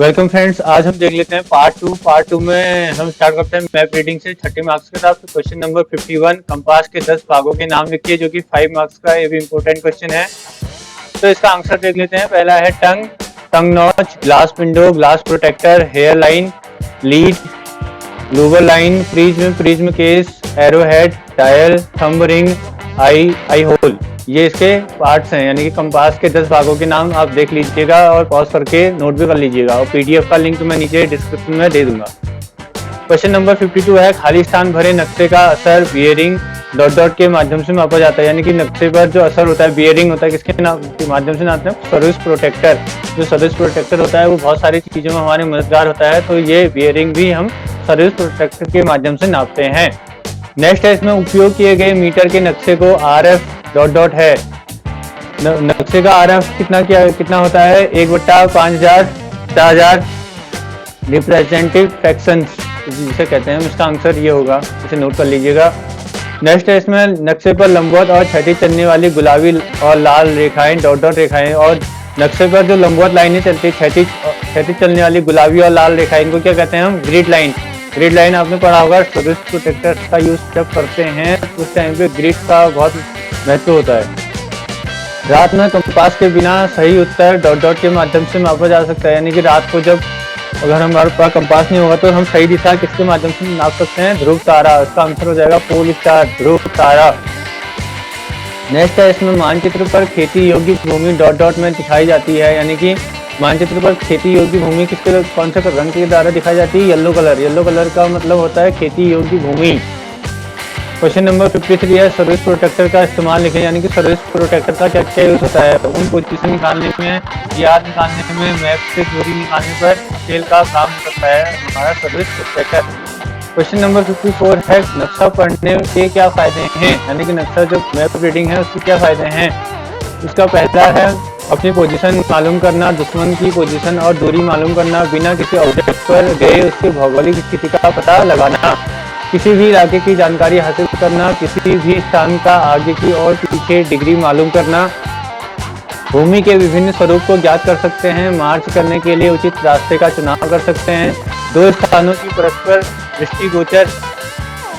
Welcome friends. आज हम देख लेते हैं पार्ट टू में हम स्टार्ट करते हैं मैप रीडिंग से 30 मार्क्स के साथ। क्वेश्चन नंबर 51, कंपास के 10 भागों के नाम लिखिए, जो कि 5 मार्क्स का ये भी इम्पोर्टेंट क्वेश्चन है। तो इसका आंसर देख लेते हैं। पहला है tongue, tongue notch, glass window, glass protector, hair line, lead, louver line, prism, prism case, arrow head, dial, thumb ring, eye hole. ये इसके पार्ट्स हैं, यानी कि कंपास के 10 भागों के नाम आप देख लीजिएगा और पॉज करके नोट भी कर लीजिएगा, और पीडीएफ का लिंक मैं नीचे डिस्क्रिप्शन में दे दूंगा। क्वेश्चन नंबर 52 है, खाली स्थान भरे नक्शे का असर बियरिंग डॉट डॉट के माध्यम से मापा जाता है। यानी कि नक्शे पर जो असर होता है, बियरिंग होता है, किसके माध्यम से नापते हैं? Service protector. जो सर्विस प्रोटेक्टर होता है वो बहुत सारी चीजों में हमारे मददगार होता है, तो ये बियरिंग भी हम सर्विस प्रोटेक्टर के माध्यम से नापते हैं। नेक्स्ट है, इसमें उपयोग किए गए मीटर के नक्शे को RF डॉट डॉट है। नक्शे का RF कितना होता है? 1/5000 4000 रिप्रेजेंटेटिव फ्रैक्शंस जिसे कहते हैं। इसका आंसर ये होगा, इसे नोट कर लीजिएगा। नेक्स्ट है, इसमें नक्शे पर लंबवत और क्षैतिज चलने वाली गुलाबी और लाल रेखाएं डॉट डॉट रेखाएं, और नक्शे पर जो लंबवत लाइनें चलती है, क्षैतिज चलने वाली गुलाबी और लाल रेखाएं, इनको क्या कहते हैं हम? Grid line. ग्रिड लाइन आपने पढ़ा होगा, सर्विस प्रोटेक्टर का यूज जब करते हैं उस टाइम पे ग्रिड का बहुत महत्व होता है। रात में कंपास के बिना सही उत्तर डॉट डॉट के माध्यम से मापा जा सकता है। यानी कि रात को जब अगर हमारे पास कंपास नहीं होगा तो हम सही दिशा किसके माध्यम से नाप सकते हैं? ध्रुव तारा। इसका आंसर हो जाएगा पोल स्टार, ध्रुव तारा। नेक्स्ट है, इसमें मानचित्र पर खेती योग्य भूमि डॉट डॉट में दिखाई जाती है। यानी कि मानचित्र पर खेती योग्य भूमि कौन से रंग के द्वारा दिखाई जाती है? Yellow colour. येलो कलर का मतलब होता है खेती योग्य भूमि। क्वेश्चन नंबर 53 है, सर्विस प्रोटेक्टर का इस्तेमाल लिखें। यानी कि सर्विस प्रोटेक्टर का क्या क्या यूज होता है? उन पोजीशन निकालने में, याद निकालने में, मैप से दूरी निकालने पर स्केल का काम करता है हमारा सर्विस प्रोटेक्टर। क्वेश्चन नंबर 54 है, नक्शा पढ़ने के क्या फायदे हैं? यानी कि नक्शा जो मैप रीडिंग है उसके क्या फायदे हैं? इसका पहला है अपनी पोजीशन मालूम करना, दुश्मन की पोजीशन और दूरी मालूम करना, बिना किसी ऑब्जेक्ट पर गए उसकी भौगोलिक स्थिति का पता लगाना, किसी भी इलाके की जानकारी हासिल करना, किसी भी स्थान का आगे की और पीछे डिग्री मालूम करना, भूमि के विभिन्न स्वरूप को ज्ञात कर सकते हैं, मार्च करने के लिए उचित रास्ते का चुनाव कर सकते हैं, दो स्थानों की परस्पर दृष्टिगोचर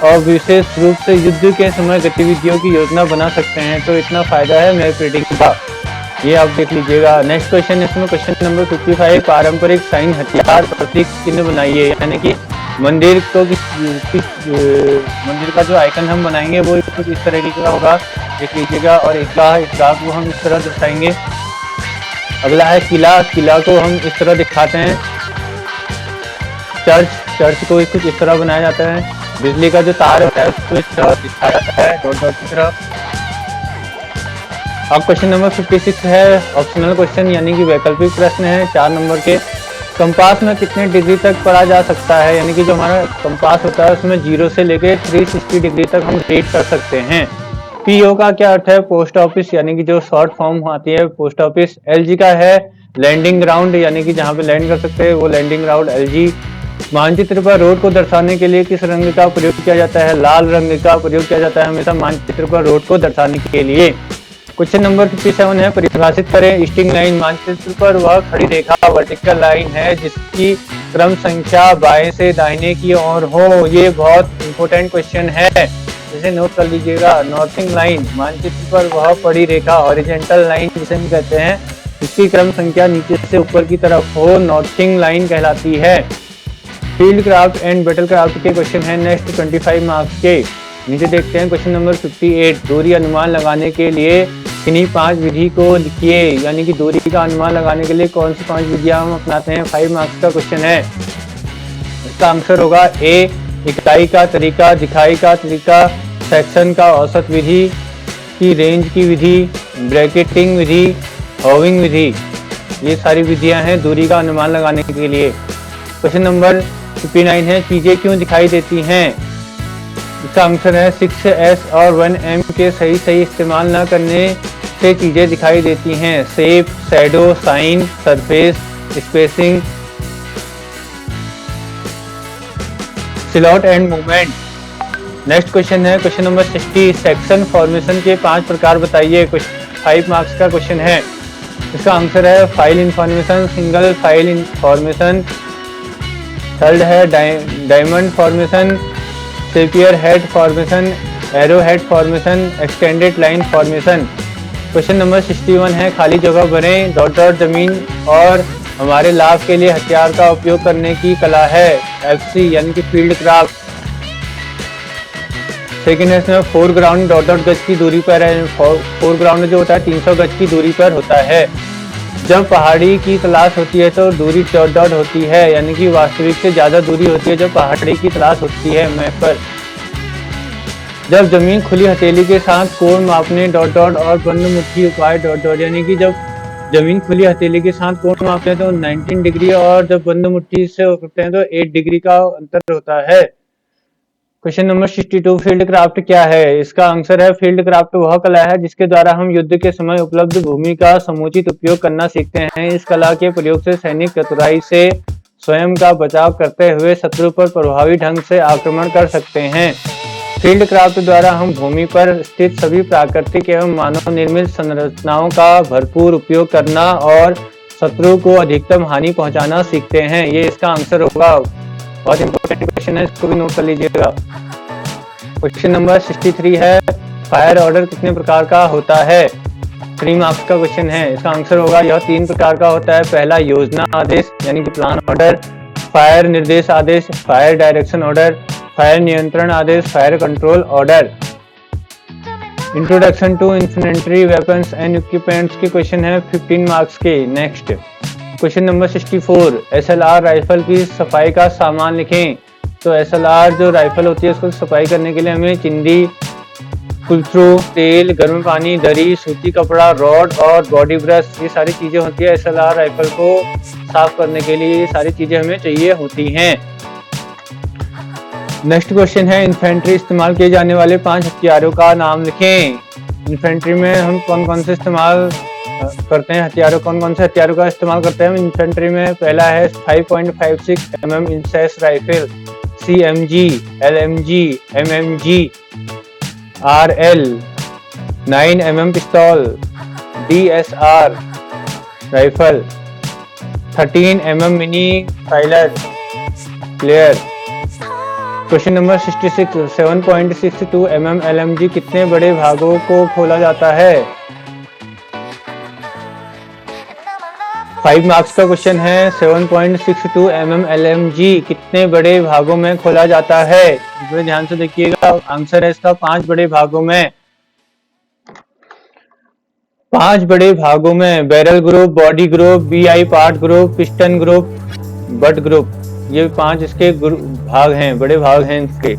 और विशेष रूप से युद्ध के समय गतिविधियों की योजना बना सकते हैं। तो इतना फायदा है मैप रीडिंग का, ये आप देख लीजिएगा। नेक्स्ट क्वेश्चन, इसमें क्वेश्चन नंबर 55, पारंपरिक साइन हथियार प्रतीक चिन्ह बनाइए। यानी कि मंदिर को मंदिर का जो आइकन हम बनाएंगे वो कुछ इस तरीके का होगा, देख लीजिएगा। और इस बाग को हम इस तरह दर्शाएंगे। अगला है किला, किला को हम इस तरह दिखाते हैं। चर्च को कुछ इस तरह बनाया जाता है। बिजली का जो तार होता है उसको इस तरह दिखाया जाता है डॉट डॉट की तरह। अब क्वेश्चन नंबर 56 है ऑप्शनल क्वेश्चन, यानी कि वैकल्पिक प्रश्न है 4 नंबर के। कंपास में कितने डिग्री तक पढ़ा जा सकता है? यानी कि जो हमारा कंपास होता है उसमें 0 से लेकर 360 डिग्री तक हम रीड कर सकते हैं। PO का क्या अर्थ है? पोस्ट ऑफिस, यानी कि जो शॉर्ट फॉर्म आती है पोस्ट ऑफिस। LG का है लैंडिंग ग्राउंड, यानी कि जहाँ पे लैंड कर सकते हैं वो लैंडिंग ग्राउंड LG। मानचित्र पर रोड को दर्शाने के लिए किस रंग का प्रयोग किया जाता है? लाल रंग का प्रयोग किया जाता है हमेशा मानचित्र पर रोड को दर्शाने के लिए। क्वेश्चन नंबर 57 है, परिभाषित करें स्टिंग लाइन। मानचित्र पर वह खड़ी रेखा वर्टिकल लाइन है जिसकी क्रम संख्या बाएं से दाहिने की ओर हो। ये बहुत इंपॉर्टेंट क्वेश्चन है, इसे नोट कर लीजिएगा। नॉर्थिंग लाइन, मानचित्र पर वह पड़ी रेखा हॉरिजॉन्टल लाइन जिसे हम कहते हैं, इसकी क्रम संख्या नीचे से ऊपर की तरफ हो, नॉर्थिंग लाइन कहलाती है। Field craft and battle craft के क्वेश्चन है नेक्स्ट 25 मार्क्स के। नीचे देखते हैं क्वेश्चन नंबर 58, दूरी अनुमान लगाने के लिए किन्हीं 5 विधि को लिखिए। यानी कि दूरी का अनुमान लगाने के लिए कौन सी 5 विधियां हम अपनाते हैं? 5 मार्क्स का क्वेश्चन है। इसका आंसर होगा A, इकाई का तरीका, दिखाई का तरीका, सेक्शन का औसत विधि, की रेंज की विधि, ब्रैकेटिंग विधि, होविंग विधि। ये सारी विधियां हैं दूरी का अनुमान लगाने के लिए। क्वेश्चन नंबर 59 है, चीजें क्यों दिखाई देती हैं? इसका आंसर है 6S और 1M के सही इस्तेमाल न करने से चीजें दिखाई देती हैं। Shape, shadow, shine, surface, spacing, silhouette and movement. Next question है क्वेश्चन नंबर 60, सेक्शन फॉर्मेशन के 5 प्रकार बताइए। 5 मार्क्स का क्वेश्चन है। इसका आंसर है file information, single file information. Third है diamond formation, spear head formation, arrow head formation, extended line formation. Question number 61 है खाली जगह भरें, डॉट डॉट जमीन और हमारे लाभ के लिए हथियार का उपयोग करने की कला है, FC यानी कि फील्ड क्राफ्ट। सेकेंड है इसमें फोरग्राउंड डॉट डॉट गज की दूरी पर है, फोरग्राउंड जो होता है 300 गज की दूरी पर होता है। जब पहाड़ी की तलाश होती है तो दूरी डॉट डॉट होती है, यानी कि वास्तविक से ज्यादा दूरी होती है जब पहाड़ी की तलाश होती है मैप पर। जब जमीन खुली हथेली के साथ कोण मापने डॉट डॉट और बंद मुट्ठी उपाय डॉट डॉट, यानी कि जब जमीन खुली हथेली के साथ कोण मापते हैं तो 19 डिग्री और जब बंद मुट्ठी से करते हैं तो 8 डिग्री का अंतर होता है। क्वेश्चन नंबर 62 फील्ड क्राफ्ट क्या है? इसका आंसर है फील्ड क्राफ्ट वह कला है जिसके द्वारा हम युद्ध के समय उपलब्ध भूमि का समुचित उपयोग करना सीखते हैं। इस कला के प्रयोग से सैनिक चतुराई से स्वयं का बचाव करते हुए शत्रु पर प्रभावी ढंग से आक्रमण कर सकते हैं। फील्ड क्राफ्ट द्वारा हम भूमि पर स्थित सभी प्राकृतिक एवं मानव निर्मित संरचनाओं का भरपूर उपयोग करना और शत्रु को अधिकतम हानि पहुंचाना सीखते हैं। ये इसका आंसर होगा। बहुत इंपॉर्टेंट क्वेश्चन है, इसको भी नोट कर लीजिएगा। क्वेश्चन नंबर 63 है फायर ऑर्डर कितने प्रकार का होता है? 3 मार्क्स का क्वेश्चन है। इसका आंसर होगा यह 3 प्रकार का होता है। पहला योजना आदेश यानी कि प्लान ऑर्डर, फायर निर्देश आदेश, फायर डायरेक्शन ऑर्डर, फायर नियंत्रण आदेश, fire control order. Introduction to infantry weapons and equipments के क्वेश्चन है 15 मार्क्स के। Next question number 64 SLR rifle की सफाई का सामान लिखें। तो SLR जो राइफल होती है उसको सफाई करने के लिए हमें चिंदी, कुल्थरू, तेल, गर्म पानी, दरी, सूती कपड़ा, रॉड और बॉडी ब्रश, ये सारी चीजें होती है SLR राइफल को साफ करने के लिए। ये सारी चीजें हमें चाहिए होती हैं। नेक्स्ट क्वेश्चन है इन्फेंट्री इस्तेमाल किए जाने वाले 5 हथियारों का नाम लिखें। इन्फेंट्री में हम कौन कौन से इस्तेमाल करते हैं हथियारों, कौन कौन से हथियारों का इस्तेमाल करते हैं इन्फेंट्री में? पहला है 5.56 mm INSAS rifle, CMG, LMG, MMG, RL, 9 mm पिस्तौल, DSR राइफल, 13 mm मिनी फाइलर प्लेयर। क्वेश्चन नंबर 66 7.62 mm LMG कितने बड़े भागों को खोला जाता है? 5 मार्क्स का क्वेश्चन है। 7.62 mm LMG कितने बड़े भागों में खोला जाता है? बड़े ध्यान से देखिएगा। आंसर है इसका 5 बड़े भागों में। 5 बड़े भागों में barrel group, body group, BI part group, piston group, but group, ये 5 इसके भाग हैं, बड़े भाग हैं इसके।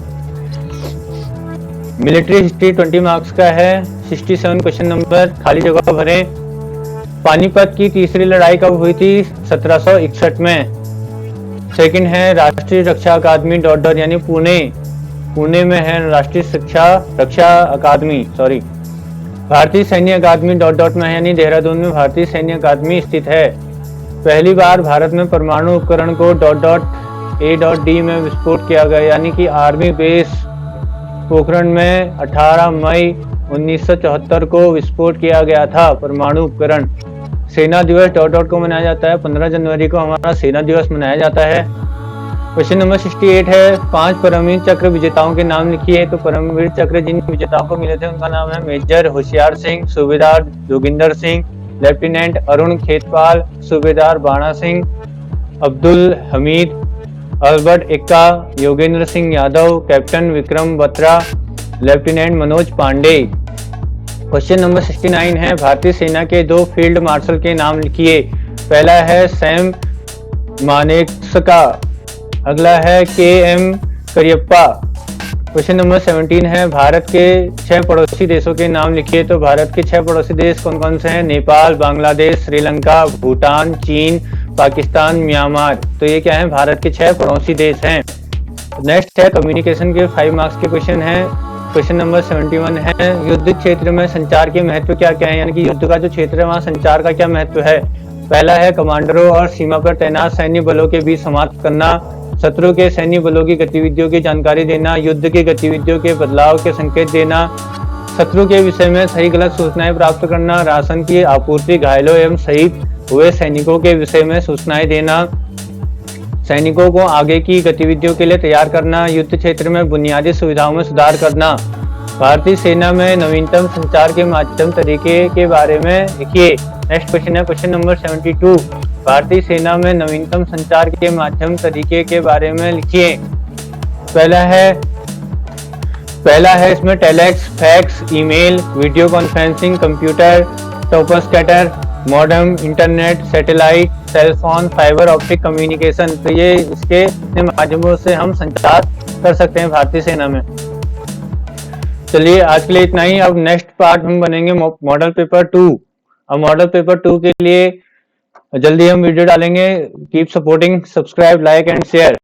मिलिट्री हिस्ट्री 20 मार्क्स का है। 67 क्वेश्चन नंबर खाली जगह भरें। पानीपत की तीसरी लड़ाई कब हुई थी? 1761 में। सेकंड है राष्ट्रीय रक्षा अकादमी डॉट डॉट यानी पुणे में है राष्ट्रीय रक्षा अकादमी, सॉरी। भारतीय सैन्य अकादमी डॉट डॉट में है यानी देहरादून में भारतीय सैन्य अकादमी स्थित है। पहली बार भारत में परमाणु उपकरण को डॉट डॉट A.D में विस्फोट किया गया, यानी कि आर्मी बेस पोखरण में 18 मई 1974 को विस्फोट किया गया था परमाणु उपकरण। सेना दिवस डॉट डॉट को मनाया जाता है 15 जनवरी को हमारा सेना दिवस मनाया जाता है। क्वेश्चन नंबर 68 है 5 परमवीर चक्र विजेताओं के नाम लिखिए। तो परमवीर चक्र जिन विजेताओं को मिले थे उनका नाम है मेजर होशियार सिंह, सूबेदार जोगिंदर सिंह, लेफ्टिनेंट अरुण खेतपाल, सूबेदार Bana Singh, Abdul Hamid, Albert Ekka, Yogendra Singh Yadav, captain Vikram Batra, lieutenant Manoj Pandey. Question number 69 है भारतीय सेना के 2 फील्ड मार्शल के नाम लिखिए। पहला है सैम मानेक्शा, अगला है KM करियप्पा। क्वेश्चन नंबर 17 है भारत के 6 पड़ोसी देशों के नाम लिखिए। तो भारत के 6 पड़ोसी देश कौन कौन से हैं? नेपाल, बांग्लादेश, श्रीलंका, भूटान, चीन, पाकिस्तान, म्यांमार। तो ये क्या है? भारत के 6 पड़ोसी देश हैं। नेक्स्ट है कम्युनिकेशन के 5 मार्क्स के क्वेश्चन है। क्वेश्चन नंबर 71 है युद्ध क्षेत्र में संचार के महत्व क्या क्या है, यानी कि युद्ध का जो क्षेत्र है वहाँ संचार का क्या महत्व है? पहला है कमांडरों और सीमा पर तैनात सैन्य बलों के बीच संवाद करना, शत्रु के सैन्य बलों की गतिविधियों की जानकारी देना, युद्ध की गतिविधियों के बदलाव के संकेत देना, शत्रु के विषय में सही गलत सूचनाएं प्राप्त करना, राशन की आपूर्ति, घायलों एवं शहीद हुए सैनिकों के विषय में सूचनाएं देना, सैनिकों को आगे की गतिविधियों के लिए तैयार करना, युद्ध क्षेत्र में बुनियादी सुविधाओं में सुधार करना। भारतीय सेना में नवीनतम संचार के माध्यम तरीके के बारे में लिखिए। नेक्स्ट क्वेश्चन है क्वेश्चन नंबर 72। भारतीय सेना में नवीनतम संचार के माध्यम तरीके के बारे में लिखिए। पहला है इसमें telex, fax, email, video conferencing, computer, troposcatter, modem, internet, satellite, cellphone, fibre optic communication. तो ये इसके माध्यमों से हम संचार कर सकते हैं भारतीय सेना में। चलिए आज के लिए इतना ही। अब नेक्स्ट पार्ट हम बनेंगे मॉडल पेपर 2। अब मॉडल पेपर 2 के लिए जल्दी हम वीडियो डालेंगे। Keep supporting, subscribe, like and share.